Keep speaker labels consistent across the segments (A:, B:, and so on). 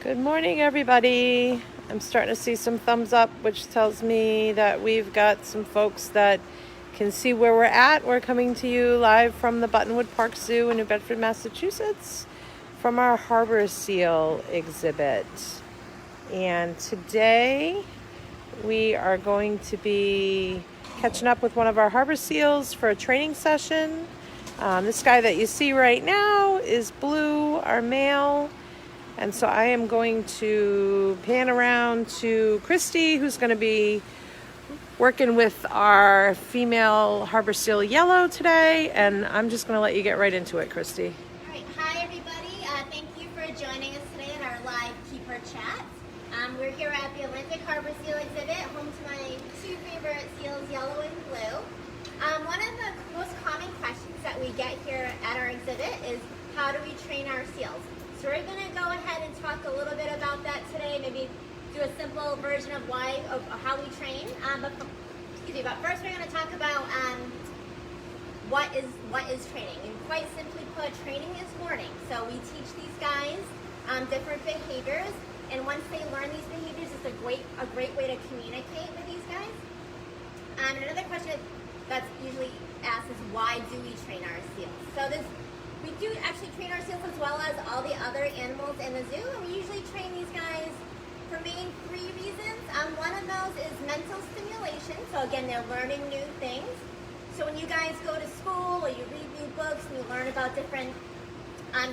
A: Good morning, everybody. I'm starting to see some thumbs up, which tells me that we've got some folks that can see where we're at. We're coming to you live from the Buttonwood Park Zoo in New Bedford, Massachusetts, from our harbor seal exhibit. And today we are going to be catching up with one of our harbor seals for a training session. This guy that you see right now is Blue, our male. And so I am going to pan around to Kristy, who's going to be working with our female harbor seal Yellow today. And I'm just going to let you get right into it, Kristy.
B: All right. Hi, everybody. Thank you for joining us today in our live keeper chat. We're here at the Atlantic Harbor Seal exhibit, home to my two favorite seals, Yellow and Blue. One of the most common questions that we get here at our exhibit is, how do we train our seals? So we're going to go ahead and talk a little bit about that today, maybe do a simple version of how we train. But first we're going to talk about what is training. And quite simply put, training is learning. So we teach these guys different behaviors, and once they learn these behaviors, it's a great way to communicate with these guys. And another question that's usually asked is, why do we train our seals? So we do actually train our seals as well as all the other animals in the zoo, and we usually train these guys for main three reasons. One of those is mental stimulation, so again, they're learning new things. So when you guys go to school or you read new books and you learn about different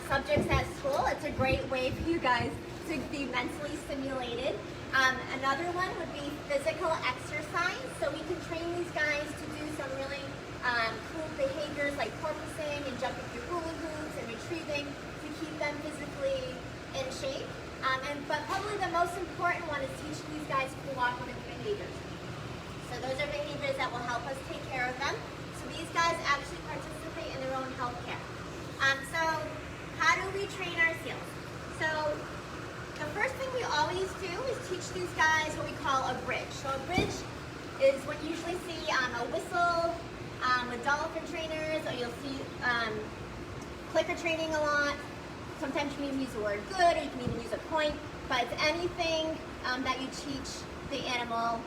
B: subjects at school, it's a great way for you guys to be mentally stimulated. Another one would be physical exercise, so we can train these guys to do some really cool behaviors like porpoising and jumping through hula hoops and retrieving to keep them physically in shape. But probably the most important one is teaching these guys cooperative behaviors. So those are behaviors that will help us take care of them. So these guys actually participate in their own health care. So how do we train our seals? So the first thing we always do is teach these guys what we call a bridge. So a bridge is what you usually see a whistle with dolphin trainers, or you'll see clicker training a lot. Sometimes you can even use the word good, or you can even use a point, but it's anything that you teach the animal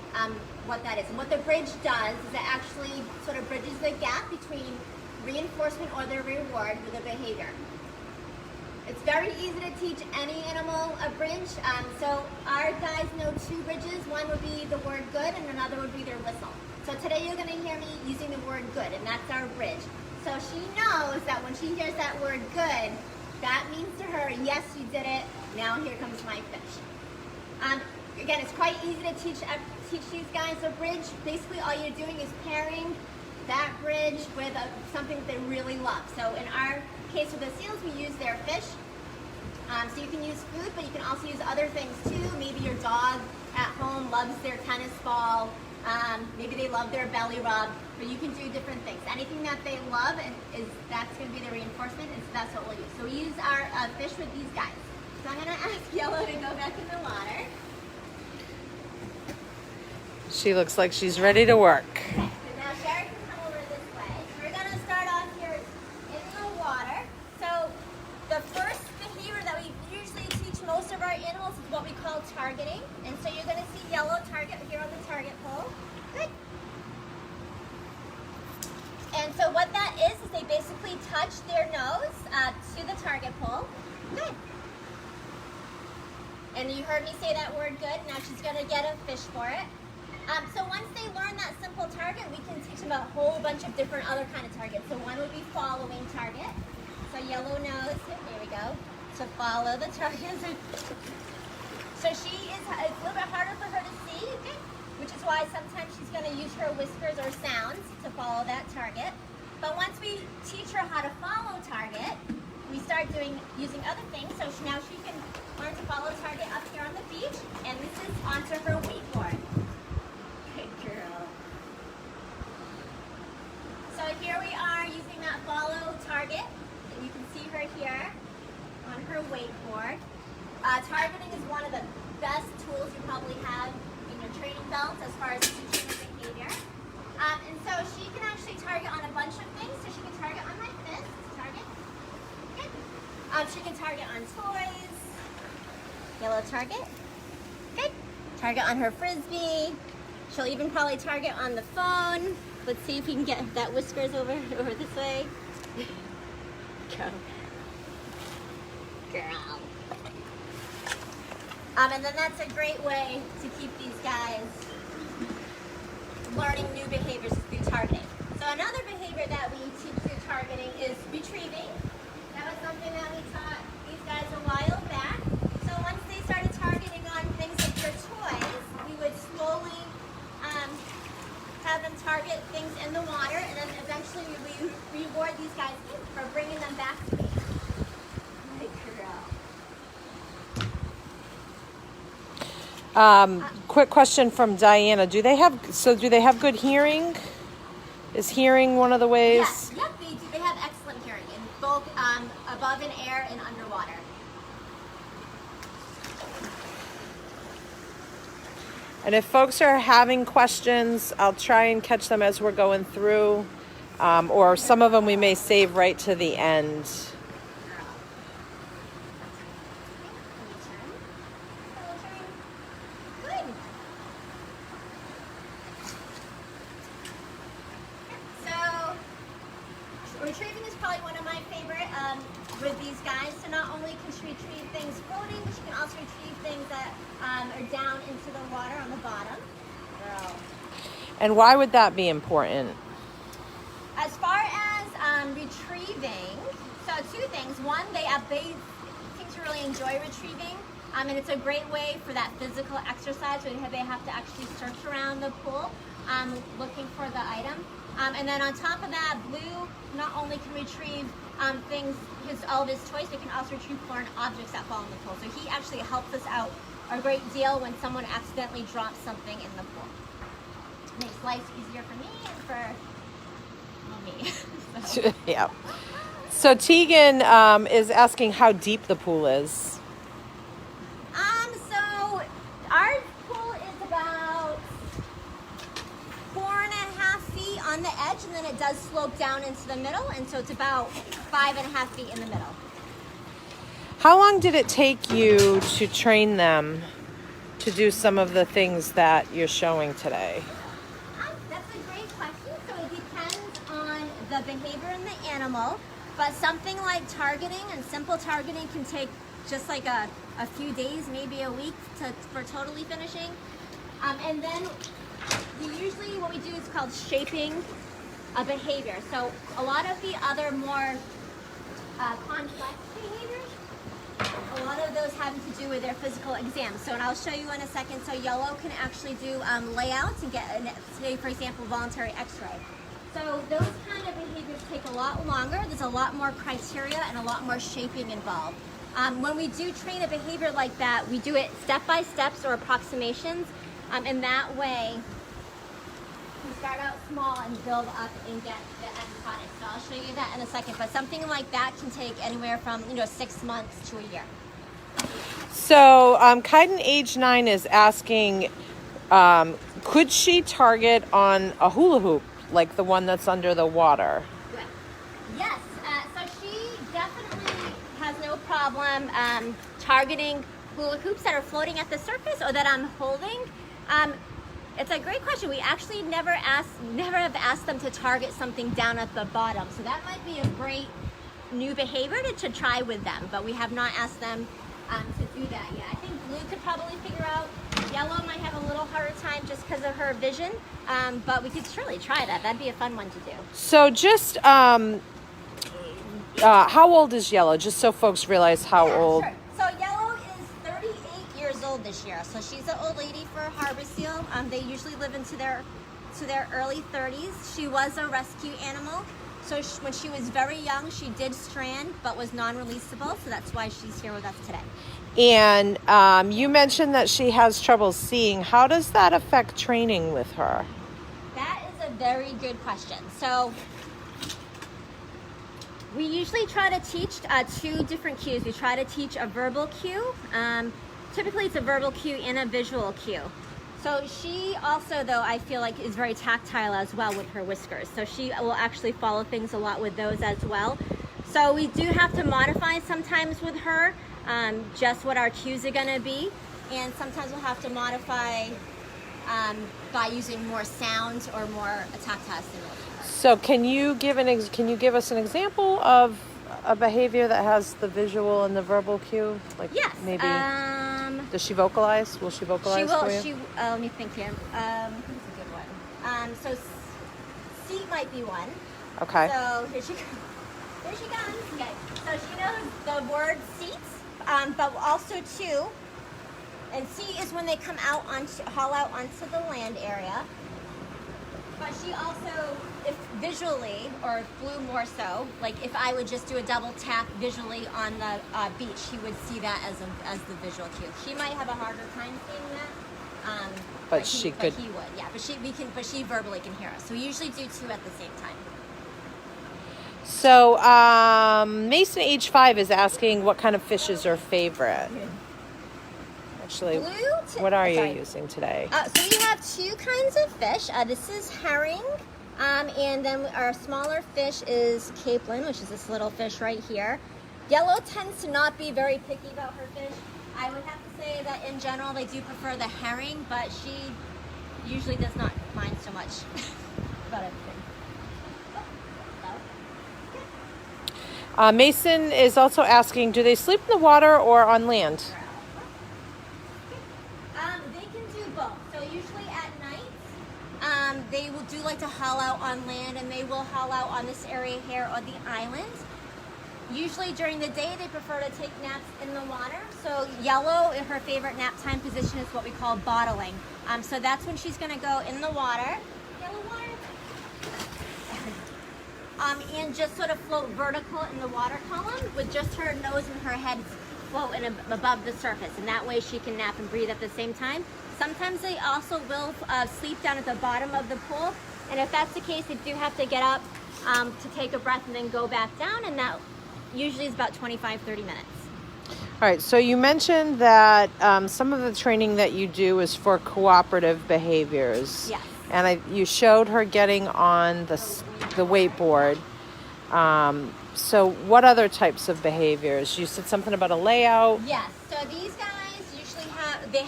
B: what that is. And what the bridge does is it actually sort of bridges the gap between reinforcement or the reward with a behavior. It's very easy to teach any animal a bridge. So our guys know two bridges. One would be the word good, and another would be their whistle. So today you're going to hear me using the word good, and that's our bridge. So she knows that when she hears that word good, that means to her, yes, you did it. Now here comes my fish. Again, it's quite easy to teach these guys a bridge. Basically, all you're doing is pairing that bridge with something that they really love. So in our case with the seals, we use their fish. So you can use food, but you can also use other things too. Maybe your dog at home loves their tennis ball. Maybe they love their belly rub, but you can do different things. Anything that they love, that's going to be the reinforcement, and so that's what we'll use. So we use our fish with these guys. So I'm going to ask Yellow to go back in the water.
A: She looks like she's ready to work.
B: Okay, so now Sherry can come over this way. We're going to start off here in the water. So the first behavior that we usually teach most of our animals is what we call targeting. And so you're going to see Yellow target here on the target pole. Good. And so what that is they basically touch their nose to the target pole. Good. And you heard me say that word good. Now she's going to get a fish for it. So once they learn that simple target, we can teach them a whole bunch of different other kind of targets. So one would be following target. So Yellow knows, here we go, to follow the target. So it's a little bit harder for her to see, okay? Which is why sometimes she's going to use her whiskers or sounds to follow that target. But once we teach her how to follow target, we start using other things. So now she can learn to follow target up here on the beach, and this is onto her wakeboard. Good girl. So here we are using that follow target, and you can see her here on her wakeboard. Targeting is one of the best tools you probably have in your training belt as far as teaching the behavior. And so she can actually target on a bunch of things. So she can target on my fist, target. Good. She can target on toys. Yellow target. Good. Target on her Frisbee. She'll even probably target on the phone. Let's see if we can get that whiskers over this way. Go. Girl. And then that's a great way to keep these guys learning new behaviors through targeting. So another behavior that we teach through targeting is retrieving. That was something that we taught these guys a while back. So once they started targeting on things like their toys, we would slowly have them target things in the water, and then eventually we reward these guys for bringing them back to me.
A: Quick question from Diana. Do they have good hearing? Is hearing one of the ways?
B: Yes, yep, they do. They have excellent hearing in both above in air and underwater.
A: And if folks are having questions, I'll try and catch them as we're going through, or some of them we may save right to the end.
B: Good. So, retrieving is probably one of my favorite with these guys. So not only can she retrieve things floating, but she can also retrieve things that are down into the water on the bottom. Girl.
A: And why would that be important?
B: As far as retrieving, so two things. One, they seem to really enjoy retrieving, and it's a great way for that physical exercise where they have to actually search around the pool looking for the item. And then on top of that, Blue not only can retrieve things, all of his toys, but can also retrieve foreign objects that fall in the pool. So he actually helps us out a great deal when someone accidentally drops something in the pool. Makes life easier for me and for me.
A: Yeah. So Tegan is asking how deep the pool is.
B: So our pool is about 4.5 feet on the edge, and then it does slope down into the middle, and so it's about 5.5 feet in the middle.
A: How long did it take you to train them to do some of the things that you're showing today?
B: That's a great question. So it depends on the behavior in the animal, but something like targeting and simple targeting can take just like a few days, maybe a week for totally finishing. And then usually what we do is called shaping a behavior. So a lot of the other more complex behaviors, a lot of those having to do with their physical exams. So, and I'll show you in a second. So Yellow can actually do layouts and get, say, for example, voluntary x-ray. So those kind of behaviors take a lot longer. There's a lot more criteria and a lot more shaping involved. When we do train a behavior like that, we do it step by steps or approximations. In that way, we start out small and build up and get the end product. So I'll show you that in a second. But something like that can take anywhere from 6 months to a year.
A: So Kaiden, age 9, is asking, could she target on a hula hoop, like the one that's under the water?
B: Yes. So she definitely has no problem targeting hula hoops that are floating at the surface or that I'm holding. It's a great question. We actually never have asked them to target something down at the bottom. So that might be a great new behavior to try with them, but we have not asked them to do that yet. I think Blue could probably figure out. Yellow might have a little harder time just because of her vision, but we could surely try that. That'd be a fun one to do.
A: So just, how old is Yellow? Just so folks realize how old.
B: Sure. So Yellow is 38 years old this year. So she's an old lady for harbor seal. They usually live into their early 30s. She was a rescue animal. So when she was very young, she did strand, but was non-releasable. So that's why she's here with us today.
A: And you mentioned that she has trouble seeing. How does that affect training with her?
B: That is a very good question. So we usually try to teach 2 different cues. We try to teach a verbal cue. Typically it's a verbal cue and a visual cue. So she also, though, I feel like is very tactile as well with her whiskers. So she will actually follow things a lot with those as well. So we do have to modify sometimes with her. just what our cues are going to be, and sometimes we'll have to modify by using more sound or more tactile stimulation.
A: So can you give us an example of a behavior that has the visual and the verbal cue? Like
B: Yes.
A: maybe does she vocalize? Will she vocalize for you?
B: Let me think here. Who's a good one? So C might be one.
A: Okay.
B: So here she comes. Here she comes. Okay. So she knows the word seats, but also too. And C is when they come out haul out onto the land area. But she also, if visually, or Blue more so, like if I would just do a double tap visually on the beach, he would see that as the visual cue. She might have a harder time seeing that. But he would, yeah. But she verbally can hear us. So we usually do two at the same time.
A: So Mason, age 5, is asking what kind of fish is her favorite. Actually, what are you using today?
B: So we have two kinds of fish. This is herring, and then our smaller fish is capelin, which is this little fish right here. Yellow tends to not be very picky about her fish. I would have to say that in general they do prefer the herring, but she usually does not mind so much about everything.
A: Mason is also asking, do they sleep in the water or on land?
B: They will do like to haul out on land, and they will haul out on this area here or the island. Usually during the day they prefer to take naps in the water. So Yellow, her favorite nap time position is what we call bottling. So that's when she's going to go in the water. Yellow water. And just sort of float vertical in the water column with just her nose and her head floating above the surface, and that way she can nap and breathe at the same time. Sometimes they also will sleep down at the bottom of the pool, and if that's the case, they do have to get up to take a breath and then go back down, and that usually is about 25-30 minutes.
A: All right, so you mentioned that some of the training that you do is for cooperative behaviors.
B: Yes.
A: And you showed her getting on the wakeboard. So what other types of behaviors? You said something about a layout.
B: Yes, so these guys usually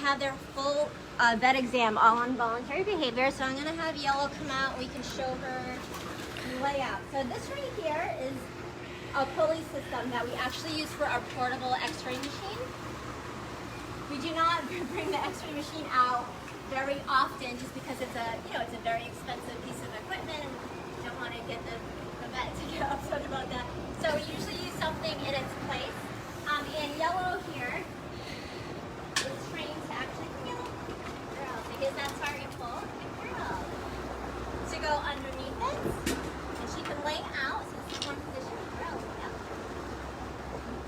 B: have their full vet exam all on voluntary behavior. So I'm going to have Yellow come out and we can show her the layout. So this right here is a pulley system that we actually use for our portable x-ray machine. We do not bring the x-ray machine out very often just because it's a very expensive piece of equipment, and we don't want to get the vet to get upset about that. So we usually use something in its place. And Yellow here is trained to actually because that's target pull. To go underneath it, and she can lay out. So this is one position.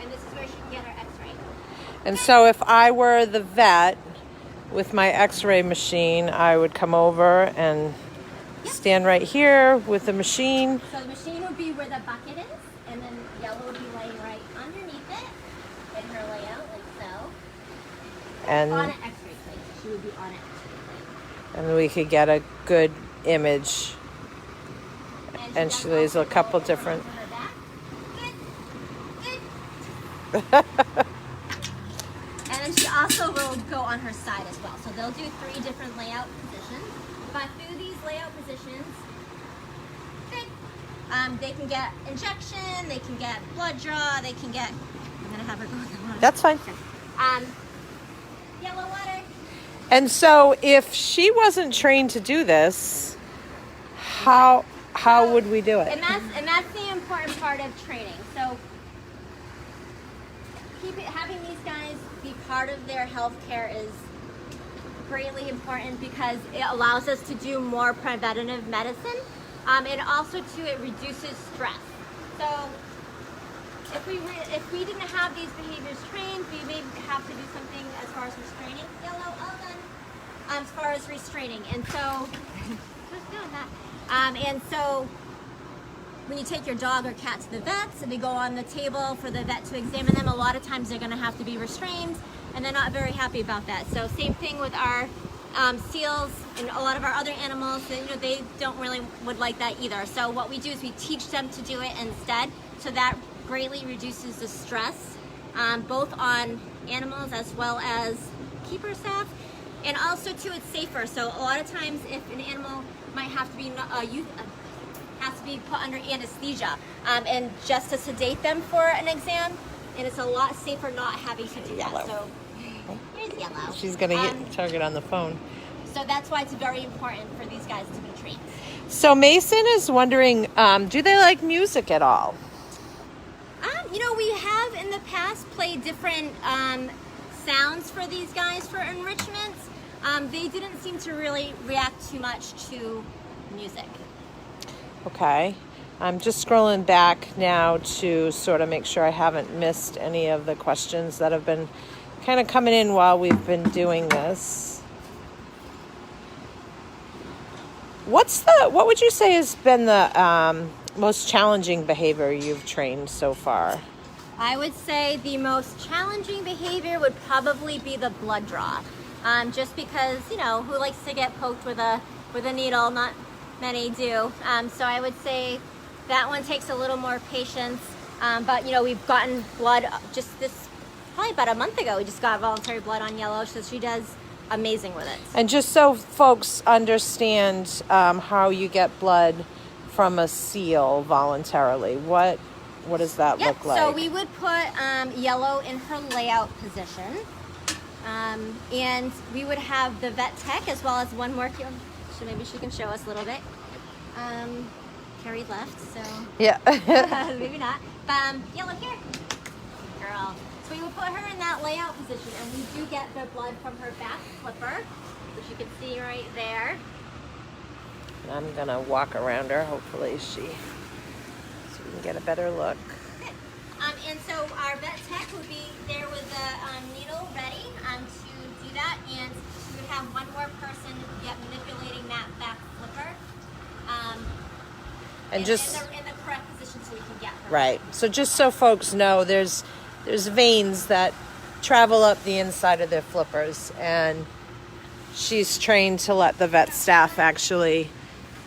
B: And this is where she can get her x-ray.
A: And so if I were the vet with my x-ray machine, I would come over and stand right here with the machine.
B: So the machine would be where the bucket is, and then Yellow would be laying right underneath it in her layout, like so.
A: And
B: on an x-ray plate. She would be on an x-ray plate.
A: And we could get a good image. And there's a couple different.
B: And then she also will go on her side as well. So they'll do 3 different layout positions. But through these layout positions, they can get injection, they can get blood draw, they can get. I'm gonna have her go with the water.
A: That's fine.
B: Yellow water.
A: And so, if she wasn't trained to do this, how would we do it?
B: And that's the important part of training. So having these guys be part of their health care is greatly important because it allows us to do more preventative medicine. And also too, it reduces stress. So if we didn't have these behaviors trained, we may have to do something as far as restraining. Yellow, all done. As far as restraining, and so just doing that. And so when you take your dog or cat to the vets and they go on the table for the vet to examine them, a lot of times they're going to have to be restrained, and they're not very happy about that. So same thing with our seals and a lot of our other animals. They don't really would like that either. So what we do is we teach them to do it instead. So that greatly reduces the stress both on animals as well as keeper staff. And also too, it's safer. So a lot of times if an animal might have to be has to be put under anesthesia and just to sedate them for an exam, and it's a lot safer not having to do that. So here's Yellow.
A: She's gonna get Target on the phone.
B: So that's why it's very important for these guys to be trained.
A: So Mason is wondering, do they like music at all?
B: You know, we have in the past played different sounds for these guys for enrichments. They didn't seem to really react too much to music.
A: Okay. I'm just scrolling back now to sort of make sure I haven't missed any of the questions that have been kind of coming in while we've been doing this. What would you say has been the most challenging behavior you've trained so far?
B: I would say the most challenging behavior would probably be the blood draw. Just because, you know, who likes to get poked with a needle? Not many do. So I would say that one takes a little more patience. But, you know, we've gotten blood probably about a month ago. We just got voluntary blood on Yellow, so she does amazing with it. And
A: just so folks understand how you get blood from a seal voluntarily, what does that look like?
B: So we would put Yellow in her layout position. And we would have the vet tech as well as one more. So maybe she can show us a little bit. Carrie left, so
A: yeah.
B: maybe not. Yellow, here, girl. So we would put her in that layout position, and we do get the blood from her back flipper, which you can see right there.
A: I'm gonna walk around her. Hopefully, so we can get a better look.
B: And so our vet tech would be there with the needle ready to do that, and we would have one more person manipulating that back flipper.
A: And just
B: in the correct position so we can get her.
A: Right. So just so folks know, there's veins that travel up the inside of their flippers, and she's trained to let the vet staff actually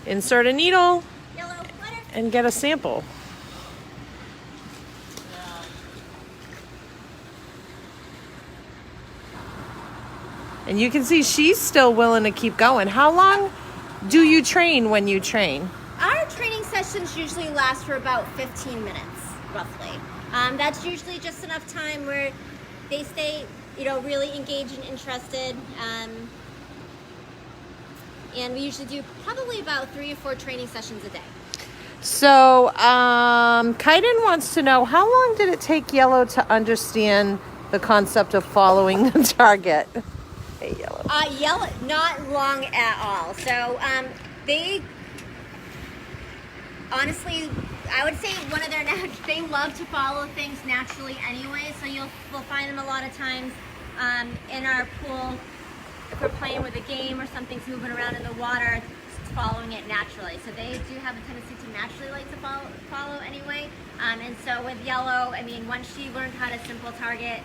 A: insert a needle and get a sample. And you can see she's still willing to keep going. How long do you train when you train?
B: Our training sessions usually last for about 15 minutes, roughly. That's usually just enough time where they stay, you know, really engaged and interested. And we usually do probably about 3 or 4 training sessions a day.
A: So, Kaiden wants to know, how long did it take Yellow to understand the concept of following the target? Hey, Yellow.
B: Yellow, not long at all. So, they, honestly, I would say one of their, they love to follow things naturally anyway. So we'll find them a lot of times in our pool. If we're playing with a game or something's moving around in the water, just following it naturally. So they do have a tendency to naturally like to follow anyway. And so with Yellow, I mean, once she learned how to simple target,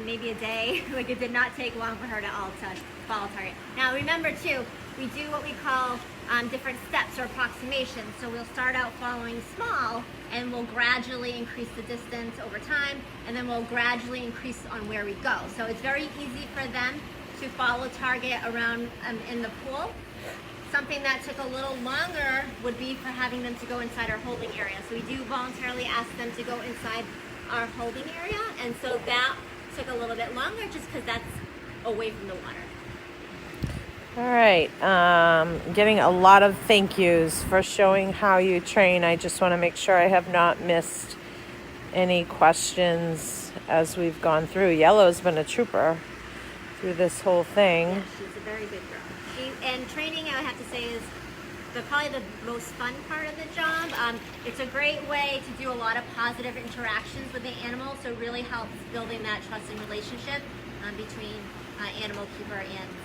B: maybe a day. Like, it did not take long for her to follow target. Now remember too, we do what we call different steps or approximations. So we'll start out following small, and we'll gradually increase the distance over time, and then we'll gradually increase on where we go. So it's very easy for them to follow target around in the pool. Something that took a little longer would be for having them to go inside our holding area. So we do voluntarily ask them to go inside our holding area, and so that took a little bit longer just because that's away from the water.
A: All right, getting a lot of thank yous for showing how you train. I just want to make sure I have not missed any questions as we've gone through. Yellow's been a trooper through this whole thing.
B: Yeah, she's a very good girl. And training, I would have to say, is probably the most fun part of the job. It's a great way to do a lot of positive interactions with the animal, so it really helps building that trust and relationship between animal keeper and animal.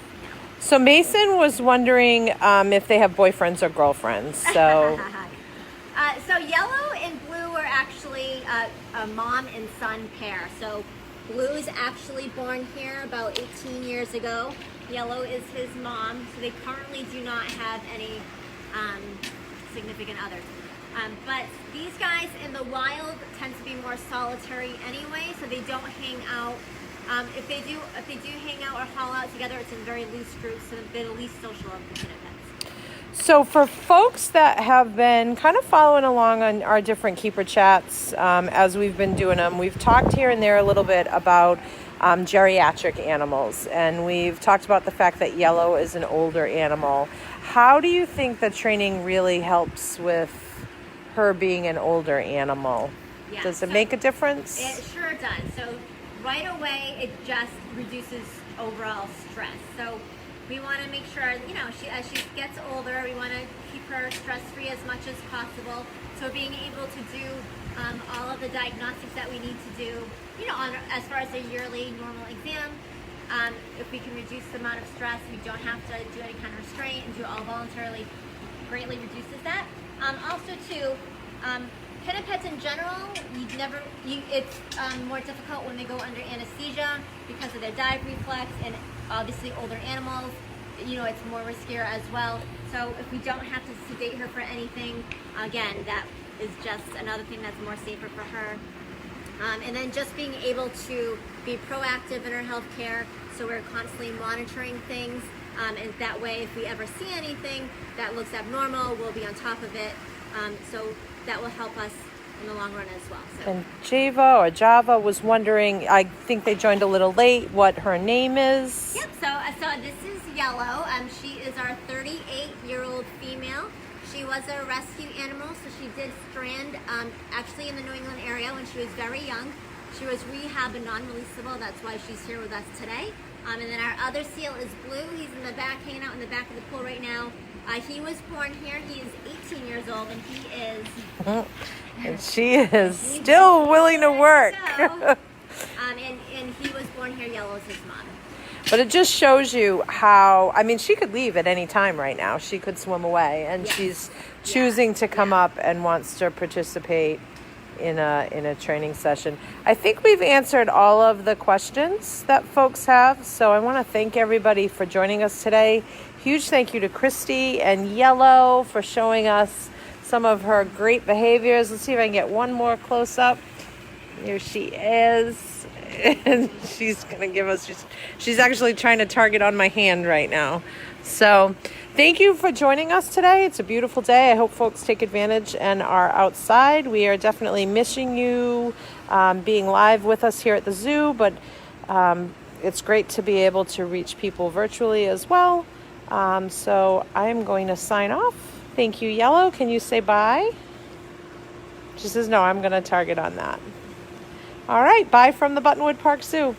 A: So Mason was wondering if they have boyfriends or girlfriends. So,
B: so Yellow and Blue are actually a mom and son pair. So Blue's actually born here about 18 years ago. Yellow is his mom. So they currently do not have any significant others. But these guys in the wild tend to be more solitary anyway, so they don't hang out. If they do hang out or haul out together, it's in very loose groups, so they're the least social of the pinnipeds.
A: So for folks that have been kind of following along on our different keeper chats as we've been doing them, we've talked here and there a little bit about geriatric animals, and we've talked about the fact that Yellow is an older animal. How do you think the training really helps with her being an older animal?
B: Yeah,
A: Does it make a difference?
B: It sure does. So right away, it just reduces overall stress. So we want to make sure, as she gets older, we want to keep her stress-free as much as possible. So being able to do all of the diagnostics that we need to do, as far as a yearly normal exam, if we can reduce the amount of stress, we don't have to do any kind of restraint and do it all voluntarily, greatly reduces that. Also too, pinnipeds in general, it's more difficult when they go under anesthesia because of their dive reflex, and obviously older animals, it's more riskier as well. So if we don't have to sedate her for anything, again, that is just another thing that's more safer for her. And then just being able to be proactive in her health care, so we're constantly monitoring things, and that way if we ever see anything that looks abnormal, we'll be on top of it. So that will help us in the long run as well. So.
A: And Java was wondering, I think they joined a little late, what her name is.
B: Yep, so this is Yellow. She is our 38-year-old female. She was a rescue animal, so she did strand actually in the New England area when she was very young. She was rehab and non-releasable. That's why she's here with us today. And then our other seal is Blue. He's in the back, hanging out in the back of the pool right now. He was born here. He is 18 years old, and he is...
A: And she is still willing to work.
B: So, and he was born here. Yellow is his mom.
A: But it just shows you how, she could leave at any time right now. She could swim away, and she's choosing to come up and wants to participate in a training session. I think we've answered all of the questions that folks have, so I want to thank everybody for joining us today. Huge thank you to Kristy and Yellow for showing us some of her great behaviors. Let's see if I can get one more close up. Here she is. And she's going to give us, she's actually trying to target on my hand right now. So thank you for joining us today. It's a beautiful day. I hope folks take advantage and are outside. We are definitely missing you being live with us here at the zoo, but it's great to be able to reach people virtually as well. So I'm going to sign off. Thank you, Yellow. Can you say bye? She says, no, I'm going to target on that. All right. Bye from the Buttonwood Park Zoo.